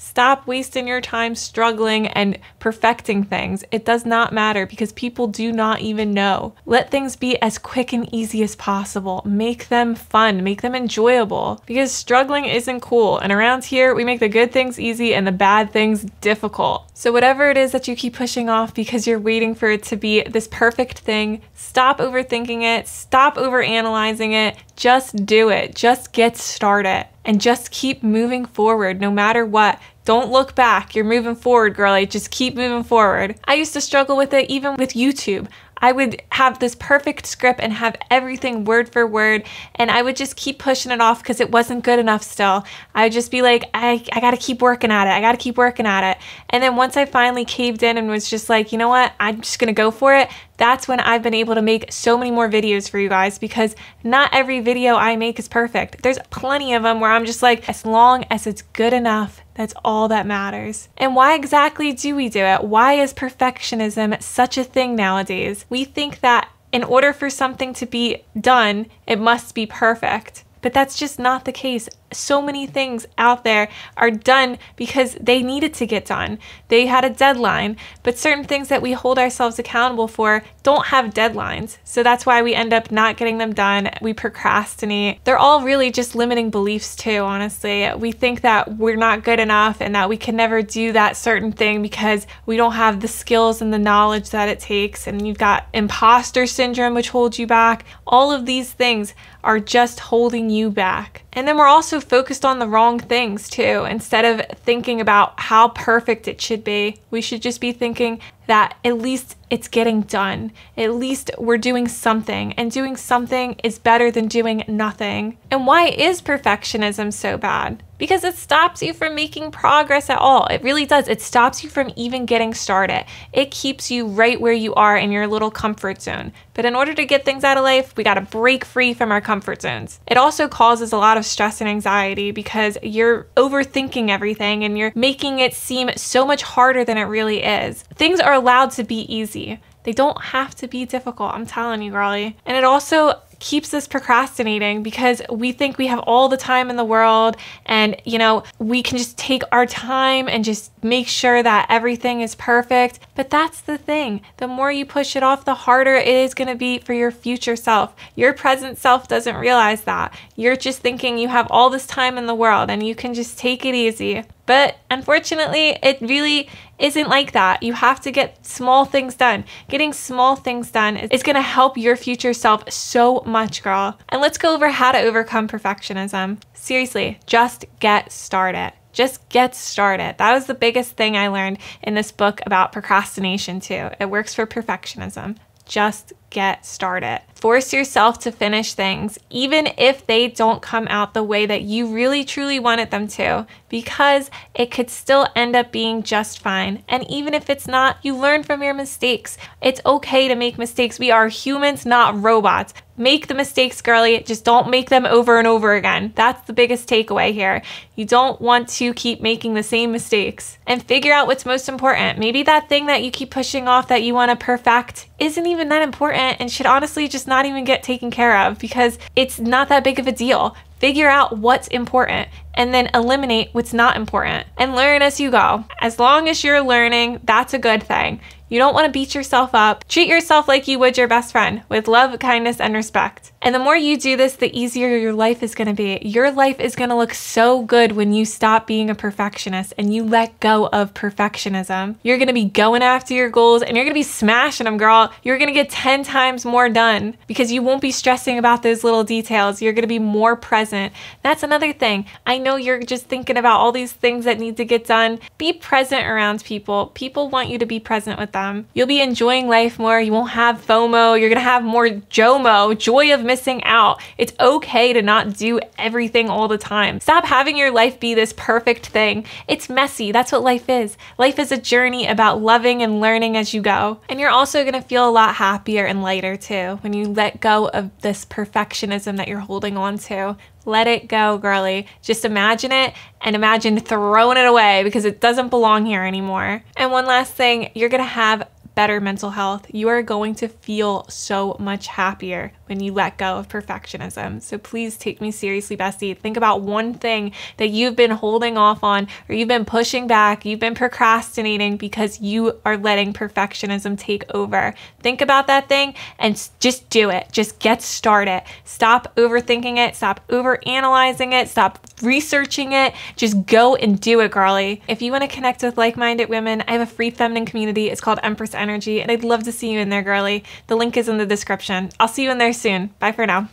Stop wasting your time struggling and perfecting things. It does not matter because people do not even know. Let things be as quick and easy as possible. Make them fun, make them enjoyable, because struggling isn't cool. And around here, we make the good things easy and the bad things difficult. So whatever it is that you keep pushing off because you're waiting for it to be this perfect thing, stop overthinking it, stop overanalyzing it, just do it. Just get started and just keep moving forward no matter what. Don't look back. You're moving forward, girlie. Just keep moving forward. I used to struggle with it even with YouTube. I would have this perfect script and have everything word for word, and I would just keep pushing it off because it wasn't good enough still. I would just be like, I gotta keep working at it. I gotta keep working at it. And then once I finally caved in and was just like, you know what? I'm just gonna go for it. That's when I've been able to make so many more videos for you guys, because not every video I make is perfect. There's plenty of them where I'm just like, as long as it's good enough, that's all that matters. And why exactly do we do it? Why is perfectionism such a thing nowadays? We think that in order for something to be done, it must be perfect. But that's just not the case. So many things out there are done because they needed to get done. They had a deadline, but certain things that we hold ourselves accountable for don't have deadlines. So that's why we end up not getting them done. We procrastinate. They're all really just limiting beliefs too, honestly. We think that we're not good enough and that we can never do that certain thing because we don't have the skills and the knowledge that it takes. And you've got imposter syndrome, which holds you back. All of these things are just holding you back. And then we're also focused on the wrong things too. Instead of thinking about how perfect it should be, we should just be thinking that at least it's getting done. At least we're doing something, and doing something is better than doing nothing. And why is perfectionism so bad? Because it stops you from making progress at all. It really does. It stops you from even getting started. It keeps you right where you are in your little comfort zone. But in order to get things out of life, we got to break free from our comfort zones. It also causes a lot of stress and anxiety because you're overthinking everything and you're making it seem so much harder than it really is. Things are allowed to be easy. They don't have to be difficult, I'm telling you, girlie. And it also keeps us procrastinating because we think we have all the time in the world and, you know, we can just take our time and just make sure that everything is perfect. But that's the thing. The more you push it off, the harder it is going to be for your future self. Your present self doesn't realize that. You're just thinking you have all this time in the world and you can just take it easy. But unfortunately, it really isn't like that. You have to get small things done. Getting small things done is going to help your future self so much, girl. And let's go over how to overcome perfectionism. Seriously, just get started. Just get started. That was the biggest thing I learned in this book about procrastination too. It works for perfectionism. Just get started. Force yourself to finish things, even if they don't come out the way that you really truly wanted them to, because it could still end up being just fine. And even if it's not, you learn from your mistakes. It's okay to make mistakes. We are humans, not robots. Make the mistakes, girlie. Just don't make them over and over again. That's the biggest takeaway here. You don't want to keep making the same mistakes. And figure out what's most important. Maybe that thing that you keep pushing off that you want to perfect isn't even that important and should honestly just not even get taken care of because it's not that big of a deal. Figure out what's important and then eliminate what's not important and learn as you go. As long as you're learning, that's a good thing. You don't want to beat yourself up. Treat yourself like you would your best friend with love, kindness, and respect. And the more you do this, the easier your life is going to be. Your life is going to look so good when you stop being a perfectionist and you let go of perfectionism. You're going to be going after your goals and you're going to be smashing them, girl. You're going to get 10 times more done because you won't be stressing about those little details. You're going to be more present. That's another thing. I know you're just thinking about all these things that need to get done. Be present around people. People want you to be present with them. You'll be enjoying life more. You won't have FOMO. You're going to have more JOMO, joy of missing out. It's okay to not do everything all the time. Stop having your life be this perfect thing. It's messy. That's what life is. Life is a journey about loving and learning as you go. And you're also going to feel a lot happier and lighter too when you let go of this perfectionism that you're holding on to. Let it go, girlie. Just imagine it and imagine throwing it away because it doesn't belong here anymore. And one last thing, you're going to have better mental health. You are going to feel so much happier when you let go of perfectionism. So please take me seriously, bestie. Think about one thing that you've been holding off on, or you've been pushing back, you've been procrastinating because you are letting perfectionism take over. Think about that thing and just do it. Just get started. Stop overthinking it. Stop overanalyzing it. Stop researching it. Just go and do it, girly. If you want to connect with like-minded women, I have a free feminine community. It's called Empress Energy, and I'd love to see you in there, girly. The link is in the description. I'll see you in there soon. Bye for now.